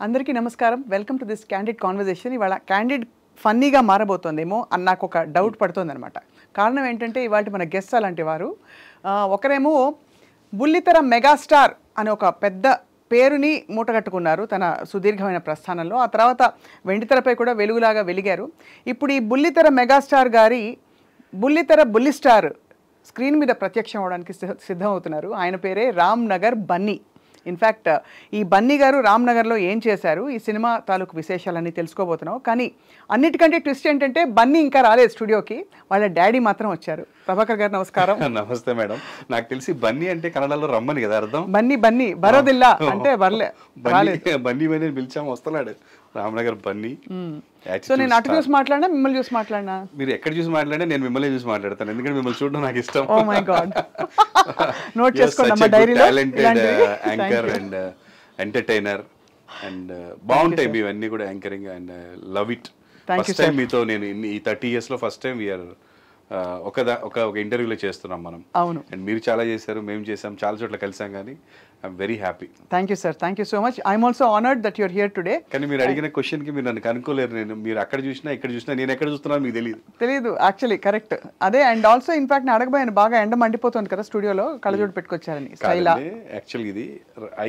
అందరికీ నమస్కారం. Welcome to this candid conversation. ఇవాళ క్యాండిడ్ ఫన్నీగా మారబోతోందేమో అని నాకు ఒక డౌట్ పడుతోందనమాట. కారణం ఏంటంటే ఇవాళ మన గెస్ట్ అలాంటి వారు ఒకరేమో బుల్లితెర మెగాస్టార్ అనే ఒక పెద్ద పేరుని మూటగట్టుకున్నారు తన సుదీర్ఘమైన ప్రస్థానంలో. ఆ తర్వాత వెండితెరపై కూడా వెలుగులాగా వెలిగారు. ఇప్పుడు ఈ బుల్లితెర మెగాస్టార్ గారి బుల్లితెర బుల్లిస్టార్ స్క్రీన్ మీద ప్రత్యక్షం అవడానికి సిద్ధం అవుతున్నారు. ఆయన పేరే రామ్ నగర్ బన్నీ. ఇన్ఫ్యాక్ట్ ఈ బన్నీ గారు రామ్నగర్లో ఏం చేశారు, ఈ సినిమా తాలూకు విశేషాలన్నీ తెలుసుకోబోతున్నాం. కానీ అన్నిటికంటే ట్విస్ట్ ఏంటంటే బన్నీ ఇంకా రాలేదు స్టూడియోకి, వాళ్ళ డాడీ మాత్రం వచ్చారు. ప్రభాకర్ గారు నమస్కారం. నమస్తే మేడం. నాకు తెలిసి బన్నీ అంటే కన్నడలో రమ్మని కదా అర్థం. బన్నీ బరోదిల్లా అంటే బర్లే బన్నీ బన్నీ పిలిచాము, వస్తున్నాడు రామ్నగర్ బన్నీ. సో నేను అటు చూసి మాట్లాడినా మిమ్మల్ని చూసి మాట్లాడినా? మీరు ఎక్కడ చూసి మాట్లాడినా నేను మిమ్మల్ని చూసి మాట్లాడతాను, ఎందుకంటే మిమ్మల్ని చూడడం నాకు ఇష్టం. ఓ మై గాడ్, నోట్ చేసుకోండి మా డైరీలో. Talented anchor and entertainer and బాగుంటాయి మీవన్నీ కూడా anchoring and love it. First time మీతో నేను ఈ 30 years లో ఫస్ట్ టైం వీఆర్ ఒక ఇంటర్వ్యూలో చేస్తున్నాం మనం. అవును. అండ్ మీరు చాలా చేశారు, మేము చేసాం, చాలా చోట్ల కలిసాం. కానీ I'm very happy. Thank you sir, thank you so much. I'm also honoured that you're here today. కానీ మీరు అడిగిన క్వశ్చన్ కి మీరు నన్ను కనుక్కోలేరు. నేను మీరు అక్కడ చూసినా ఇక్కడ చూసినా నేను ఎక్కడ చూస్తున్నాను మీకు తెలియదు యాక్చువల్లీ. కరెక్ట్ అదే. అండ్ ఆల్సో ఇన్ఫాక్ట్ నేను అడగబోయాను, బాగా ఎండ మండిపోతుంది కదా స్టూడియోలో, కళ్ళజోడు పెట్టుకొచ్చారని. యాక్చువల్లీ ఇది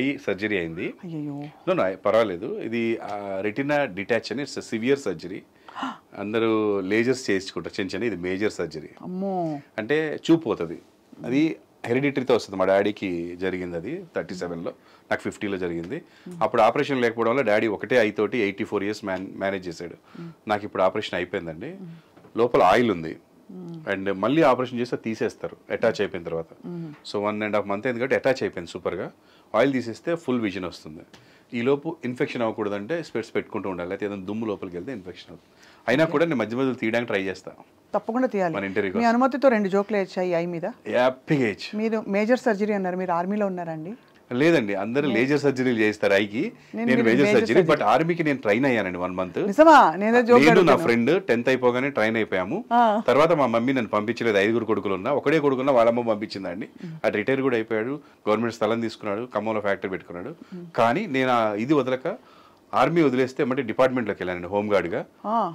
ఐ సర్జరీ అయింది. అయ్యో నో పర్వాలేదు. ఇది రెటినా డిటాచ్ అని, ఇట్స్ సివియర్ సర్జరీ. అందరూ లేజర్స్ చేయించుకుంటారు చిన్న చిన్న, ఇది మేజర్ సర్జరీ. అమ్మో. అంటే చూపు పోతుంది. అది హెరిడిటరీతో వస్తుంది. మా డాడీకి జరిగింది అది 37లో, నాకు 50లో జరిగింది. అప్పుడు ఆపరేషన్ లేకపోవడం వల్ల డాడీ ఒకటే ఐ తోటి 84 years మేనేజ్ చేశాడు. నాకు ఇప్పుడు ఆపరేషన్ అయిపోయిందండి. లోపల ఆయిల్ ఉంది అండ్ మళ్ళీ ఆపరేషన్ చేస్తే తీసేస్తారు అటాచ్ అయిపోయిన తర్వాత. సో 1.5 month అయింది కాబట్టి అటాచ్ అయిపోయింది సూపర్గా. ఆయిల్ తీసేస్తే ఫుల్ విజన్ వస్తుంది. ఈ లోపు ఇన్ఫెక్షన్ అవ్వకూడదంటే స్పెట్స్ పెట్టుకుంటూ ఉండాలి, అయితే ఏదైనా దుమ్ము లోపలికి వెళ్తే ఇన్ఫెక్షన్ అవుతుంది. అయినా కూడా నేను మధ్య మధ్యలో తీయడానికి ట్రై చేస్తాను. తప్పకుండా తీయాలి. మన ఇంటర్వ్యూ మీ అనుమతితో 2 జోకులు వేసాయి ఐ మీద. మీరు మేజర్ సర్జరీ అన్నారు, మీరు ఆర్మీలో ఉన్నారండి? లేదండి, అందరూ లేజర్ సర్జరీలు చేస్తారు ఐకి. నేను మేజర్ సర్జరీ, బట్ ఆర్మీకి నేను ట్రైన్ అయ్యానండి 1 month. నేను నా ఫ్రెండ్ 10th అయిపోగానే ట్రైన్ అయిపోయాము. తర్వాత మా మమ్మీ నన్ను పంపించలేదు. 5 కొడుకులు ఉన్నా, ఒకడే కొడుకున్నా వాళ్ళమ్మ పంపించిందండి. అటు రిటైర్ కూడా అయిపోయాడు, గవర్నమెంట్ స్థలం తీసుకున్నాడు, ఖమ్మంలో ఫ్యాక్టరీ పెట్టుకున్నాడు. కానీ నేను ఇది వదలక ఆర్మీ వదిలేస్తే అంటే డిపార్ట్మెంట్లోకి వెళ్ళానండి హోంగార్డ్గా.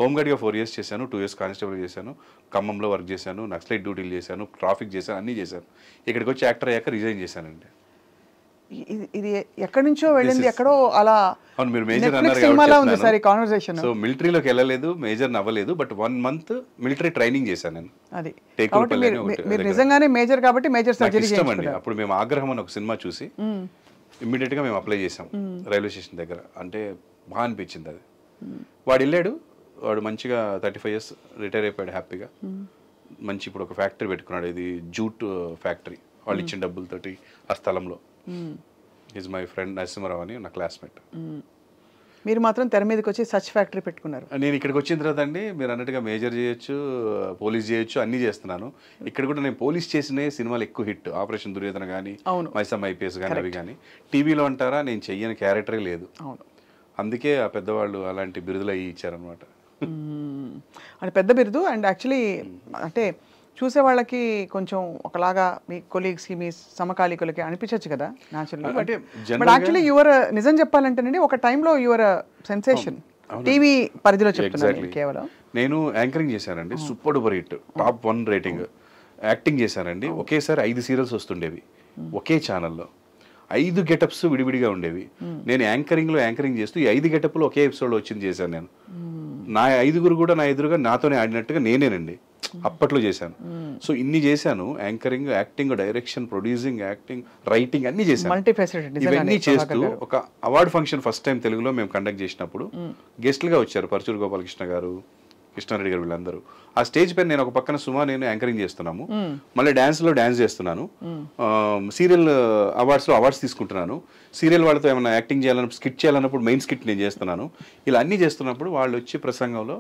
4 years చేశాను, 2 years కానిస్టేబుల్ చేశాను, ఖమ్మంలో వర్క్ చేశాను, నక్సలైట్ డ్యూటీలు చేశాను, ట్రాఫిక్ చేశాను, అన్నీ చేశాను. ఇక్కడికి వచ్చి యాక్టర్ అయ్యాక రిజైన్ చేశానండి. ఇది ఎక్కడి నుంచో వెళ్ళింది, ఎక్కడో అలా. అవును, మీరు మేజర్ అన్నారు. సో మిలిటరీలోకి వెళ్ళలేదు, మేజర్ అవ్వలేదు, బట్ 1 month మిలిటరీ ట్రైనింగ్ చేశాను నేను. అది మీరు నిజంగానే మేజర్ కాబట్టి మేజర్ సర్జరీ ఇష్టం అండి. అప్పుడు మేము ఆగ్రహం అని ఒక సినిమా చూసి ఇమ్మీడియట్ గా మేము అప్లై చేసాం రైల్వే స్టేషన్ దగ్గర. అంటే బాగా అనిపించింది అది. వాడు వెళ్ళాడు, వాడు మంచిగా 35 years రిటైర్ అయిపోయాడు హ్యాపీగా. మంచి ఇప్పుడు ఒక ఫ్యాక్టరీ పెట్టుకున్నాడు, ఇది జూట్ ఫ్యాక్టరీ. వాళ్ళు ఇచ్చిన డబ్బులతోటి ఆ స్థలంలో. ఈజ్ మై ఫ్రెండ్ నరసింహరావు అని నా క్లాస్మేట్. మీరు మాత్రం తెర మీదకి వచ్చి సచ్ ఫ్యాక్టరీ పెట్టుకున్నారు. నేను ఇక్కడికి వచ్చిన తర్వాత అండి, మీరు అన్నట్టుగా మేజర్ చేయొచ్చు, పోలీస్ చేయొచ్చు, అన్నీ చేస్తున్నాను. ఇక్కడ కూడా నేను పోలీస్ చేసిన సినిమాలు ఎక్కువ హిట్. ఆపరేషన్ దుర్యోధన కానీ, మైసమ్మ IPS కానీ, అవి కానీ. టీవీలో అంటారా, నేను చెయ్యని క్యారెక్టరే లేదు. అందుకే ఆ పెద్దవాళ్ళు అలాంటి బిరుదులు అవి ఇచ్చారనమాట. అది పెద్ద బిరుదు. అండ్ యాక్చువల్లీ అంటే చూసే వాళ్ళకి కొంచెం ఒకలాగా మీ కొలీగ్స్కి, మీ సమకాలీకులకి అనిపించవచ్చు కదా న్యాచురల్లీ. బట్ యాక్చువల్లీ యువర్, నిజం చెప్పాలంటేనండి ఒక టైంలో యువర్ సెన్సేషన్ టీవీ పరిధిలో చెప్తున్నాను. కేవలం నేను యాంకరింగ్ చేశానండి, super duper hit, top 1 rating. Acting చేశానండి, ఒకేసారి 5 serials వస్తుండేవి ఒకే ఛానల్లో. 5 గెటప్స్ విడివిడిగా ఉండేవి. నేను యాంకరింగ్ చేస్తూ ఈ 5 గెటప్లు ఒకే ఎపిసోడ్లో వచ్చింది చేశాను నేను. నా 5గురు కూడా నా ఎదురుగా నాతోనే ఆడినట్టుగా నేనేనండి అప్పట్లో చేశాను. సో ఇన్ని చేశాను, anchoring, acting, direction, producing, acting, writing అన్ని చేశాను. ఇవన్నీ చేస్తూ ఒక అవార్డు ఫంక్షన్ ఫస్ట్ టైం తెలుగులో మేము కండక్ట్ చేసినప్పుడు గెస్ట్లుగా వచ్చారు పరచూరు గోపాలకృష్ణ గారు, కృష్ణారెడ్డి గారు, వీళ్ళందరూ. ఆ స్టేజ్ పైన నేను ఒక పక్కన సుమా, నేను యాంకరింగ్ చేస్తున్నాము, మళ్ళీ డాన్స్ చేస్తున్నాను. సీరియల్ అవార్డ్స్లో అవార్డ్స్ తీసుకుంటున్నాను. సీరియల్ వాళ్ళతో ఏమైనా యాక్టింగ్ చేయాలన్నప్పుడు, స్కిట్ చేయాలన్నప్పుడు మెయిన్ స్కిట్ నేను చేస్తున్నాను. ఇలా అన్ని చేస్తున్నప్పుడు వాళ్ళు వచ్చి ప్రసంగంలో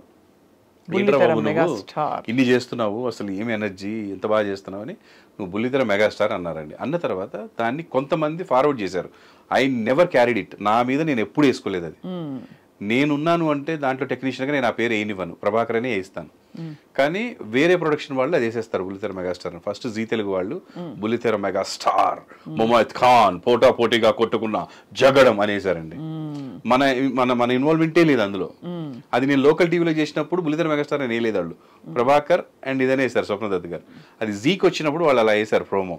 ఇన్ని చేస్తున్నావు, అసలు ఏమి ఎనర్జీ, ఎంత బాగా చేస్తున్నావు అని, నువ్వు బుల్లితెర మెగాస్టార్ అన్నారండి. అన్న తర్వాత దాన్ని కొంతమంది ఫార్వర్డ్ చేశారు. I never carried it. నా మీద నేను ఎప్పుడు వేసుకోలేదు అది. నేనున్నాను అంటే దాంట్లో టెక్నీషియన్గా నేను ఆ పేరు వేయనివ్వను, ప్రభాకర్ అనే వేయిస్తాను. కానీ వేరే ప్రొడక్షన్ వాళ్ళు అది వేసేస్తారు బుల్లితెర మెగాస్టార్. ఫస్ట్ జీ తెలుగు వాళ్ళు బుల్లితెర మెగాస్టార్ ముమైత్ ఖాన్ పోటా పోటీగా కొట్టుకున్న జగడం అనేసారండి. మన మన మన ఇన్వాల్వ్మెంటే లేదు అందులో. అది నేను లోకల్ టీవీలో చేసినప్పుడు బుల్లితెర మెగాస్టార్ అని వేయలేదు వాళ్ళు, ప్రభాకర్ అండ్ ఇదనే వేశారు స్వప్నదత్ గారు. అది జీకి వచ్చినప్పుడు వాళ్ళు అలా వేశారు ప్రోమో,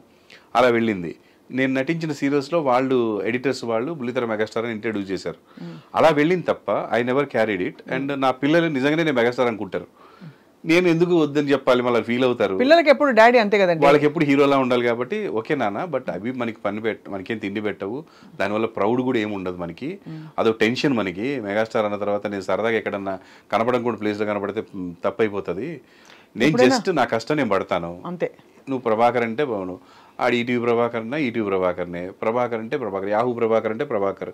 అలా వెళ్ళింది. నేను నటించిన సీరియల్స్లో వాళ్ళు ఎడిటర్స్ వాళ్ళు బుల్లితెర మెగాస్టార్ అని ఇంట్రడ్యూస్ చేశారు. అలా వెళ్ళింది తప్ప I never carried it. And నా పిల్లలు నిజంగానే నేను మెగాస్టార్ అనుకుంటారు. నేను ఎందుకు వద్దని చెప్పాలి, మళ్ళీ ఫీల్ అవుతారు. పిల్లలకి ఎప్పుడు డాడీ అంతే కదండి, వాళ్ళకి ఎప్పుడు హీరోలా ఉండాలి కాబట్టి ఓకే నాన్న, బట్ అవి మనకి మనకేం తిండి పెట్టవు, దానివల్ల ప్రౌడ్ కూడా ఏమి ఉండదు మనకి, అదో టెన్షన్ మనకి. మెగాస్టార్ అన్న తర్వాత నేను సరదాగా ఎక్కడన్నా కనపడం కూడా ప్లేస్లో కనపడితే తప్పైపోతుంది. నేను జస్ట్ నా కష్టం నేను పడతాను అంతే. నువ్వు ప్రభాకర్ అంటే బాగును, ఆడు ఈటీవీ ప్రభాకర్ అన్నా ఈటీవీ ప్రభాకర్నే, ప్రభాకర్ అంటే ప్రభాకర్, యాహూ ప్రభాకర్ అంటే ప్రభాకర్,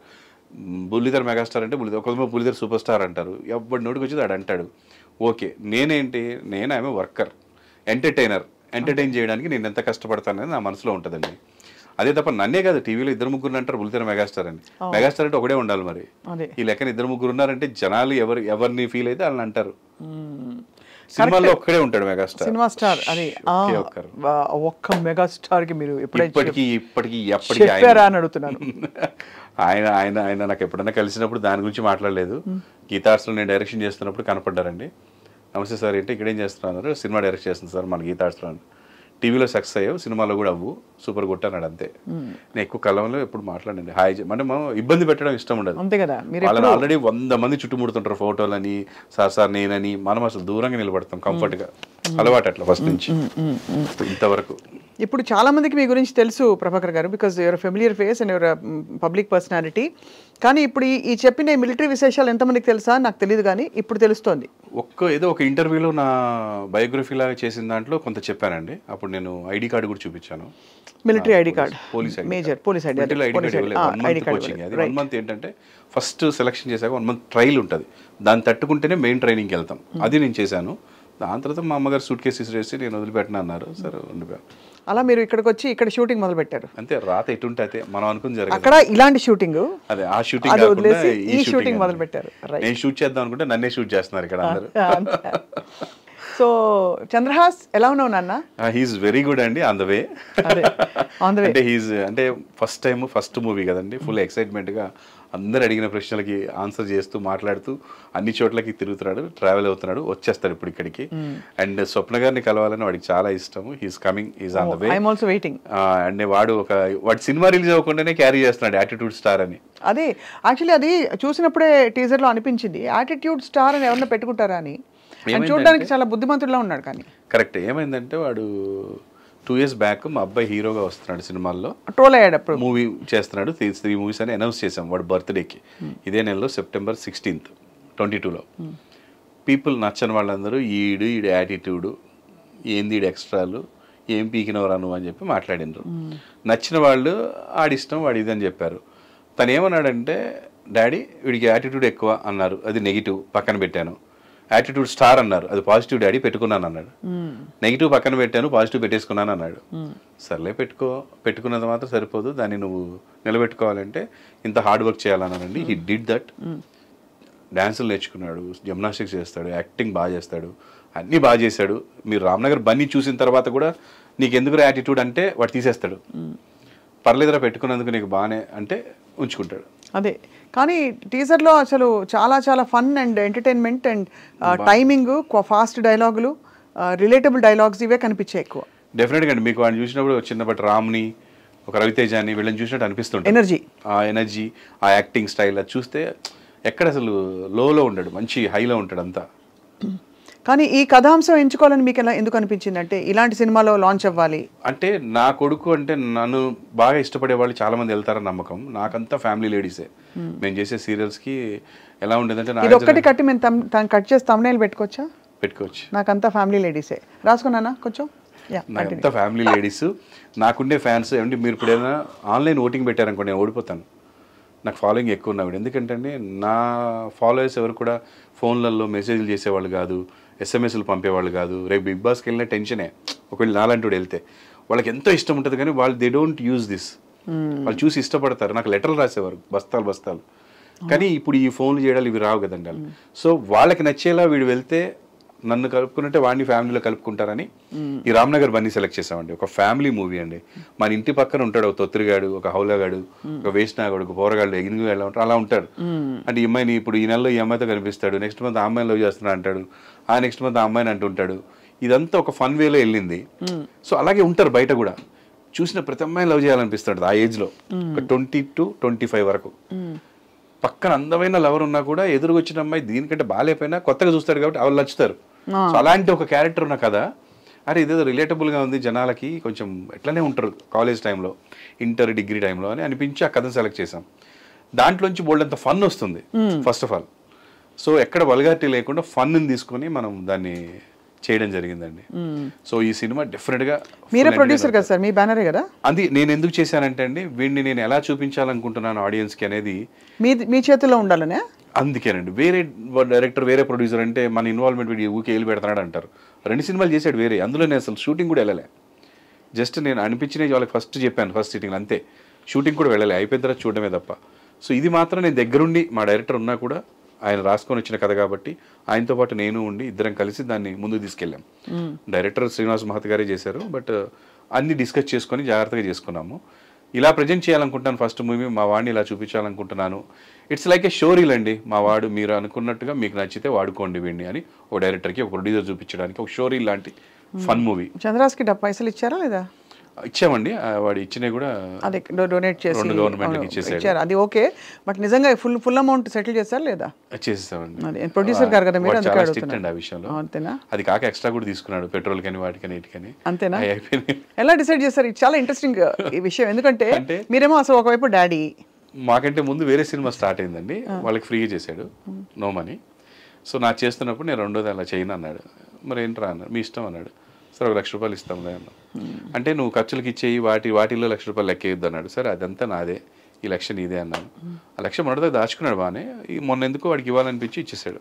బుల్లితెర మెగాస్టార్ అంటే బుల్లితెర, కొంతమంది బుల్లితెర సూపర్ స్టార్ అంటారు. ఎవరి నోటికి వచ్చేది ఆడు అంటాడు. ఓకే, నేనేంటి, నేను ఆమె వర్కర్, ఎంటర్టైన్ చేయడానికి నేను ఎంత కష్టపడతానని నా మనసులో ఉంటుందండి. అదే తప్ప నన్నే కాదు, టీవీలో ఇద్దరు ముగ్గురు అంటారు బుల్లితెర మెగాస్టార్ అని. మెగాస్టార్ అంటే ఒకటే ఉండాలి మరి. ఈ లెక్కన ఇద్దరు ముగ్గురు ఉన్నారంటే జనాలు ఎవరిని ఫీల్ అయితే వాళ్ళని అంటారు. సినిమాలో ఒక్కడే ఉంటాడు మెగాస్టార్, సినిమా స్టార్. అది ఒక్క మెగాస్టార్ కి మీరు ఇప్పటికీ అని అడుగుతున్నాను. ఆయన ఆయన ఆయన నాకు ఎప్పుడైనా కలిసినప్పుడు దాని గురించి మాట్లాడలేదు. గీతార్ట్స్లో నేను డైరెక్షన్ చేస్తున్నప్పుడు కనపడ్డారండి. నమస్తే సార్, ఏంటి ఇక్కడేం చేస్తున్నారు? సినిమా డైరెక్ట్ చేస్తుంది సార్ మన గీతార్ట్స్లో. టీవీలో సక్సెస్ అయ్యావు, సినిమాలో కూడా అవ్వు, సూపర్ కొట్టన్నాడు అంతే. నేను ఎక్కువ కాలంలో ఎప్పుడు మాట్లాడండి హాయ్ అంటే మనం ఇబ్బంది పెట్టడం ఇష్టం ఉండదు. అంతే కదా, వాళ్ళని ఆల్రెడీ 100 మంది చుట్టుముడుతుంటారు ఫోటోలని, సార్ నేనని. మనం అసలు దూరంగా నిలబడతాం కంఫర్ట్గా, అలవాటు అట్లా ఫస్ట్ నుంచి ఇంతవరకు. ఇప్పుడు చాలా మందికి మీ గురించి తెలుసు ప్రభాకర్ గారు, because your familiar face and your public personality. కానీ ఇప్పుడు ఈ చెప్పిన మిలిటరీ విశేషాలు ఎంతమందికి తెలుసా నాకు తెలియదు, కానీ ఇప్పుడు తెలుస్తోంది. ఏదో ఒక ఇంటర్వ్యూలో నా బయోగ్రఫీ లాగా చేసిన దాంట్లో కొంత చెప్పానండి. అప్పుడు నేను ఐడి కార్డు కూడా చూపించాను, military ID card, police major police ID coaching. అది 1 మంత్ ఏంటంటే ఫస్ట్ సెలక్షన్ చేశాక 1 మంత్ ట్రైల్ ఉంటుంది, దాన్ని తట్టుకుంటేనే మెయిన్ ట్రైనింగ్కి వెళ్తాం. అది నేను చేశాను. దాని తర్వాత మా అమ్మగారు సూట్ కేసు వేసి నేను వదిలిపెట్టిన అన్నారు. సరే ఉండిపోయాను. అలా మీరు ఇక్కడికి వచ్చి ఇక్కడ షూటింగ్ మొదలు పెట్టారు. అంతే, రాత ఎటుంటే అయితే మనం అనుకుని జరగదు. అక్కడ ఇలాంటి షూటింగ్, అదే ఆ షూటింగ్ ఈ షూటింగ్ మొదలు పెట్టారు. నేను షూట్ చేద్దాం అనుకుంటే నన్నే షూట్ చేస్తున్నారు ఇక్కడ అందరూ. సో చంద్రహాస్ ఎలా ఉన్నావు నాన్న? హీఈస్ వెరీ గుడ్ అండి, ఆన్ ద వే. అంటే అంటే ఫస్ట్ మూవీ కదండి, ఫుల్ ఎక్సైట్మెంట్గా అందరు అడిగిన ప్రశ్నలకి ఆన్సర్ చేస్తూ మాట్లాడుతూ అన్ని చోట్లకి తిరుగుతున్నాడు, ట్రావెల్ అవుతున్నాడు, వచ్చేస్తాడు ఇప్పుడు ఇక్కడికి. అండ్ స్వప్న గారిని కలవాలని వాడికి చాలా ఇష్టం. He's coming, he's on the way. I'm also waiting. And వాడు సినిమా రిలీజ్ అవ్వకుండానే క్యారీ చేస్తున్నాడు యాటిట్యూడ్ స్టార్ అని. అదే యాక్చువల్లీ అది చూసినప్పుడే టీజర్లో అనిపించింది, యాటిట్యూడ్ స్టార్ అని ఎవరన్నా పెట్టుకుంటారా అని. చూడడానికి చాలా బుద్ధిమంతుడిలా ఉన్నాడు. కానీ కరెక్ట్ ఏమైందంటే వాడు 2 years బ్యాక్ మా అబ్బాయి హీరోగా వస్తున్నాడు సినిమాల్లో, ట్రోల్ అయ్యాడు. అప్పుడు మూవీ చేస్తున్నాడు, 3 movies అని అనౌన్స్ చేసాం వాడు బర్త్డేకి. ఇదే నెలలో September 16th 2022లో. పీపుల్ నచ్చని వాళ్ళందరూ ఈడు యాటిట్యూడు ఏంది, ఈడు ఎక్స్ట్రాలు, ఏం పీకినవరా నువ్వు అని చెప్పి మాట్లాడినారు. నచ్చిన వాళ్ళు ఆడిష్టం వాడు ఇది అని చెప్పారు. తను ఏమన్నాడంటే, డాడీ వీడికి యాటిట్యూడ్ ఎక్కువ అన్నారు, అది నెగిటివ్, పక్కన పెట్టాను. యాటిట్యూడ్ స్టార్ అన్నారు, అది పాజిటివ్ డాడీ, పెట్టుకున్నాను అన్నాడు. నెగిటివ్ పక్కన పెట్టాను, పాజిటివ్ పెట్టేసుకున్నాను అన్నాడు. సర్లే పెట్టుకున్నది మాత్రం సరిపోదు, దాన్ని నువ్వు నిలబెట్టుకోవాలంటే ఇంత హార్డ్ వర్క్ చేయాలన్నానండి. He did that. డ్యాన్సులు నేర్చుకున్నాడు, జిమ్నాస్టిక్స్ చేస్తాడు, యాక్టింగ్ బాగా చేస్తాడు, అన్నీ బాగా చేశాడు. మీరు రామ్నగర్ బన్నీ చూసిన తర్వాత కూడా నీకు ఎందుకు యాటిట్యూడ్ అంటే వాడు తీసేస్తాడు. పర్లేదురా పెట్టుకున్నందుకు నీకు బాగానే అంటే ఉంచుకుంటాడు. అదే, కానీ టీజర్లో అసలు చాలా చాలా fun and entertainment and timing, fast డైలాగులు, రిలేటబుల్ డైలాగ్స్ ఇవే కనిపించాయి ఎక్కువ. డెఫినెట్గా అండి, మీకు వాడిని చూసినప్పుడు చిన్నప్పటి రామ్ని, ఒక రవితేజాని వీళ్ళని చూసినట్టు అనిపిస్తుంటుంది. ఎనర్జీ, ఆ యాక్టింగ్ స్టైల్ అది చూస్తే ఎక్కడ అసలు లోలో ఉంటాడు, మంచి హైలో ఉంటాడు అంతా. కానీ ఈ కథాంశం ఎంచుకోవాలని మీకు ఎందుకు అనిపించింది? అంటే ఇలాంటి సినిమాలో లాంచ్ అవ్వాలి అంటే, నా కొడుకు అంటే నన్ను బాగా ఇష్టపడే వాళ్ళు చాలా మంది వెళ్తారని నమ్మకం. నాకంతా ఫ్యామిలీ లేడీసే. మేము చేసే సీరియల్స్కి ఎలా ఉండేదంటే, ఇది ఒక్కటి కట్టి మేము కట్ చేసి thumbnail పెట్టుకోవచ్చు. నాకంతా ఫ్యామిలీ లేడీసే. రాసుకున్నానా కొంచెం? నాకంతా ఫ్యామిలీ లేడీస్. నాకుండే ఫ్యాన్స్ ఏమంటే, మీరు ఇప్పుడు ఏదైనా ఆన్లైన్ ఓటింగ్ పెట్టారనుకో నేను ఓడిపోతాను. నాకు ఫాలోయింగ్ ఎక్కువ ఉన్నవాడు. ఎందుకంటే నా ఫాలోయర్స్ ఎవరు కూడా ఫోన్లలో మెసేజ్లు చేసేవాళ్ళు కాదు, ఎస్ఎంఎస్లు పంపేవాళ్ళు కాదు. రేపు బిగ్ బాస్కి వెళ్ళిన టెన్షనే, ఒకవేళ నాలంటూ వెళ్తే. వాళ్ళకి ఎంతో ఇష్టం ఉంటుంది, కానీ వాళ్ళు దే డోంట్ యూజ్ దిస్. వాళ్ళు చూసి ఇష్టపడతారు. నాకు లెటర్లు రాసేవారు బస్తాలు. కానీ ఇప్పుడు ఈ ఫోన్లు చేయడాలు ఇవి రావు కదండి వాళ్ళు. సో వాళ్ళకి నచ్చేలా వీడు వెళ్తే నన్ను కలుపుకున్నట్టే వాడిని ఫ్యామిలీలో కలుపుకుంటారని ఈ రామ్నగర్ బన్నీ సెలెక్ట్ చేసామండి. ఒక ఫ్యామిలీ మూవీ అండి. మన ఇంటి పక్కన ఉంటాడు ఒక తొత్తిరిగాడు, ఒక హౌలగాడు, ఒక వేసినాగాడు, ఒక పోరగాడు, ఎగిరిగి ఎలా ఉంటారు అలా ఉంటారు. అంటే ఈ అమ్మాయిని ఇప్పుడు ఈ నెలలో ఈ అమ్మాయితో కనిపిస్తాడు, నెక్స్ట్ మంత్ ఆ అమ్మాయిని లవ్ చేస్తున్నా అంటాడు, ఆ నెక్స్ట్ మంత్ ఆ అమ్మాయిని అంటుంటాడు. ఇదంతా ఒక ఫన్ వేలో వెళ్ళింది. సో అలాగే ఉంటారు బయట కూడా. చూసిన ప్రతి అమ్మాయిని లవ్ చేయాలనిపిస్తాడు ఆ ఏజ్ లో, ఒక 20 to 25 వరకు. పక్కన అందమైన లవర్ ఉన్నా కూడా ఎదురుగా వచ్చిన అమ్మాయి దీనికంటే బాగాలేపోయినా కొత్తగా చూస్తాడు కాబట్టి వాళ్ళు నచ్చుతారు. సో అలాంటి ఒక క్యారెక్టర్ ఉన్న కదా, అరే ఇదేదో రిలేటబుల్ గా ఉంది జనాలకి, కొంచెం ఎట్లనే ఉంటారు కాలేజ్ టైంలో, ఇంటర్ డిగ్రీ టైంలో అని అనిపించి ఆ కథను సెలెక్ట్ చేసాం. దాంట్లోంచి బోల్డ్ అంత ఫన్ వస్తుంది ఫస్ట్ ఆఫ్ ఆల్. సో ఎక్కడ వల్గారిటీ లేకుండా ఫన్ తీసుకొని మనం దాన్ని చేయడం జరిగిందండి. సో ఈ సినిమా డెఫినెట్ గా మీరే ప్రొడ్యూసర్ కదా సార్, మీ బ్యానరే కదా. అది నేను ఎందుకు చేశానంటే అండి, వీడిని నేను ఎలా చూపించాలనుకుంటున్నాను ఆడియన్స్ కి అనేది మీ చేతిలో ఉండాలనే. అందుకేనండి. వేరే డైరెక్టర్ వేరే ప్రొడ్యూసర్ అంటే మన ఇన్వాల్వ్మెంట్ వీడి ఊకే వెళ్ళి పెడతాడు అంటారు. 2 సినిమాలు చేశాడు వేరే, అందులో నేను అసలు షూటింగ్ కూడా వెళ్ళలే. జస్ట్ నేను అనిపించినవి వాళ్ళకి ఫస్ట్ చెప్పాను ఫస్ట్ సిట్టింగ్, అంతే. షూటింగ్ కూడా వెళ్ళలే, అయిపోయిన తర్వాత చూడడమే తప్ప. సో ఇది మాత్రం నేను దగ్గరుండి, మా డైరెక్టర్ ఉన్నా కూడా ఆయన రాసుకొని వచ్చిన కథ కాబట్టి ఆయనతో పాటు నేను ఉండి ఇద్దరం కలిసి దాన్ని ముందుకు తీసుకెళ్ళాం. డైరెక్టర్ శ్రీనివాస్ మహత్ గారే చేశారు, బట్ అన్ని డిస్కస్ చేసుకొని జాగ్రత్తగా చేసుకున్నాము. ఇలా ప్రజెంట్ చేయాలనుకుంటాను ఫస్ట్ మూవీ, మా వాడిని ఇలా చూపించాలనుకుంటున్నాను. ఇట్స్ లైక్ ఏ షోరీల్ అండి. మా వాడు మీరు అనుకున్నట్టుగా మీకు నచ్చితే వాడుకోండి వీడిని అని ఒక డైరెక్టర్కి, ఒక ప్రొడ్యూసర్ చూపించడానికి ఒక షోరీల్ లాంటి ఫన్ మూవీ. చంద్రాస్కి పైసలు ఇచ్చారా లేదా? ఇచ్చామండి. వాడు ఇచ్చినవి కూడా అదే డొనేట్ చేసి గవర్నమెంట్కి ఇచ్చేసారు. అది ఓకే, బట్ నిజంగా ఫుల్ అమౌంట్ సెటిల్ చేశారు లేదా? చేసేసామండి. అది ప్రొడ్యూసర్ గారు కదా మీరు, అందుకే అడుగుతున్నారు. ఆ విషయంలో అంతేనా? అది కాక ఎక్స్ట్రా కూడా తీసుకున్నాడు, పెట్రోల్ కానీ వాటికని ఇటుకని. అంతేనా? అయిపోయింది. ఎలా డిసైడ్ చేస్తారు? ఇది చాలా ఇంట్రెస్టింగ్ ఈ విషయం, ఎందుకంటే మీరేమో అసలు ఒకవైపు డాడీ, మాకంటే ముందు వేరే సినిమా స్టార్ట్ అయిందండి, వాళ్ళకి ఫ్రీగా చేశాడు, నో మనీ. సో నాకు చేస్తున్నప్పుడు నేను రెండోది అలా చేయను అన్నాడు. మరి ఏంట్రా అన్నాడు, మీ ఇష్టం అన్నాడు. సరే ₹1,00,000 ఇస్తాంలే అన్నా. అంటే నువ్వు ఖర్చులకి ఇచ్చేయి, వాటిల్లో ₹1,00,000 లెక్కేయొద్దు అన్నాడు. సరే అదంతా నాదే, ఈ 1,00,000 నీదే అన్నాను. ఆ 1,00,000 మొదట దాచుకున్నాడు బాగానే, మొన్న ఎందుకు వాడికి ఇవ్వాలనిపించి ఇచ్చేసాడు.